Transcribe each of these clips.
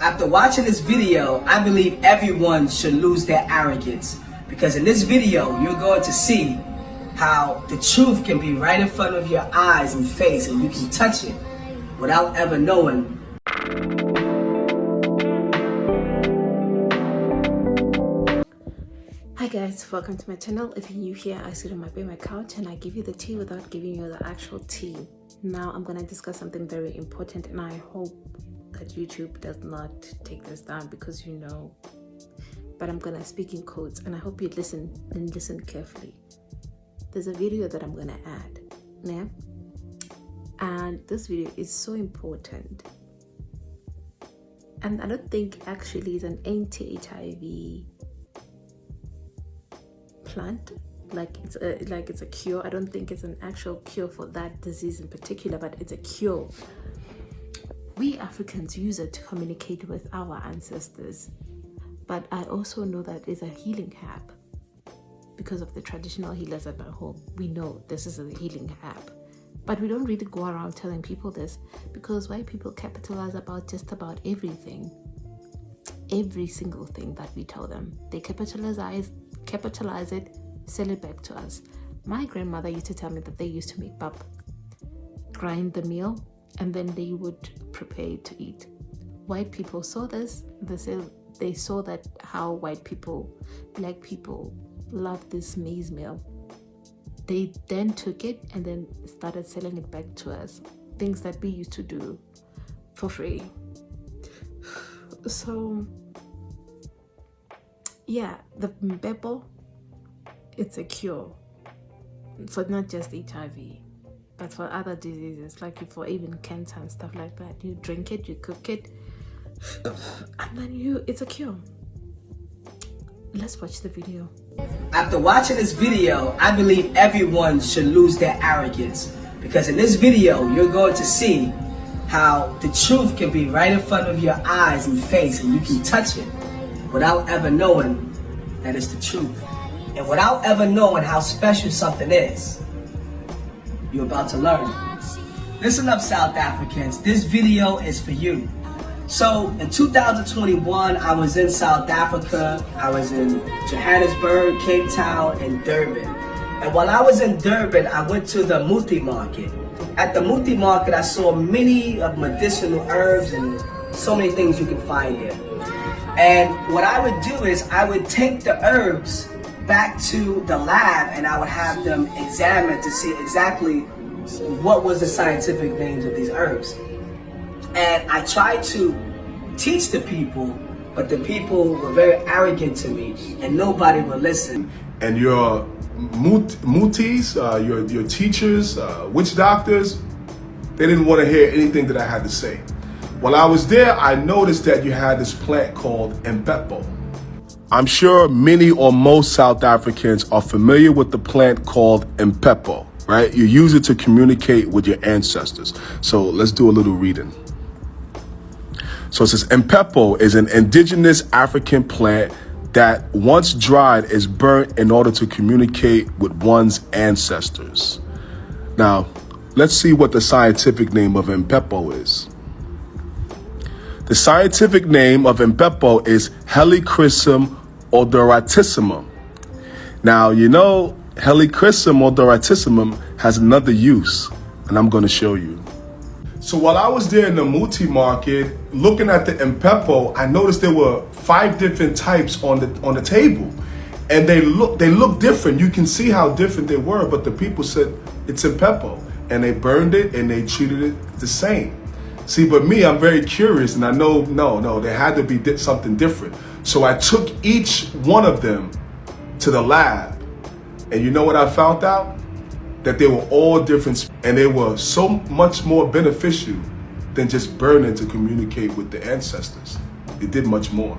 After watching this video, I believe everyone should lose their arrogance, because in this video, you're going to see how the truth can be right in front of your eyes and face, and you can touch it without ever knowing. Hi guys, welcome to my channel. If you're new here, I sit on my couch and I give you the tea without giving you the actual tea. Now I'm going to discuss something very important, and I hope that YouTube does not take this down, because you know, but I'm going to speak in quotes, and I hope you listen and listen carefully. There's a video that I'm going to add, yeah? And this video is so important, and I don't think actually it's an anti-HIV plant, like it's a cure. I don't think it's an actual cure for that disease in particular, but it's a cure. We Africans use it to communicate with our ancestors, but I also know that it's a healing herb because of the traditional healers at my home. We know this is a healing herb, but we don't really go around telling people this, because white people capitalize about just about everything. Every single thing that we tell them, they capitalize it, sell it back to us. My grandmother used to tell me that they used to make pap, grind the meal, and then they would prepare it to eat. White people saw this. They saw that how white people, black people, love this maize meal. They then took it and then started selling it back to us. Things that we used to do for free. So yeah, the Impepho, it's a cure for not just HIV, but for other diseases, like for even cancer and stuff like that. You drink it, you cook it, and then it's a cure. Let's watch the video. After watching this video, I believe everyone should lose their arrogance, because in this video, you're going to see how the truth can be right in front of your eyes and face, and you can touch it without ever knowing that it's the truth. And without ever knowing how special something is, you're about to learn. Listen up, South Africans, this video is for you. So in 2021, I was in South Africa. I was in Johannesburg, Cape Town, and Durban. And while I was in Durban, I went to the Muti market. At the Muti market, I saw many medicinal herbs and so many things you can find here. And what I would do is I would take the herbs back to the lab, and I would have them examined to see exactly what was the scientific names of these herbs. And I tried to teach the people, but the people were very arrogant to me, and nobody would listen. And your mutis, your teachers, witch doctors, they didn't want to hear anything that I had to say. While I was there, I noticed that you had this plant called Impepho. I'm sure many or most South Africans are familiar with the plant called Impepho, right? You use it to communicate with your ancestors. So let's do a little reading. So it says, Impepho is an indigenous African plant that once dried is burnt in order to communicate with one's ancestors. Now, let's see what the scientific name of Impepho is. The scientific name of Impepho is Helichrysum odoratissimum. Now, you know, Helichrysum odoratissimum has another use, and I'm going to show you. So while I was there in the Muti market, looking at the Impepho, I noticed there were 5 different types on the table, and they look different. You can see how different they were, but the people said it's Impepho, and they burned it and they treated it the same. See, but me, I'm very curious, and I know, no, there had to be something different. So I took each one of them to the lab, and you know what I found out? That they were all different, and they were so much more beneficial than just burning to communicate with the ancestors. It did much more.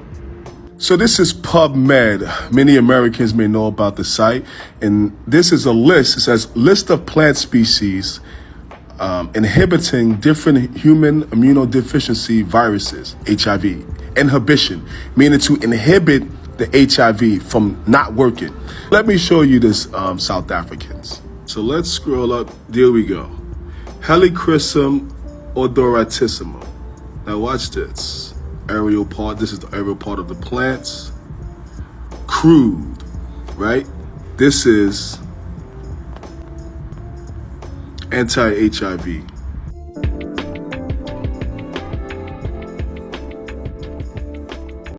So this is PubMed. Many Americans may know about the site, and this is a list. It says list of plant species inhibiting different human immunodeficiency viruses, HIV. Inhibition, meaning to inhibit the HIV from not working. Let me show you this, South Africans. So let's scroll up. There we go. Helichrysum odoratissimum. Now watch this. aerial part. This is the aerial part of the plants. Crude, right? This is anti-HIV.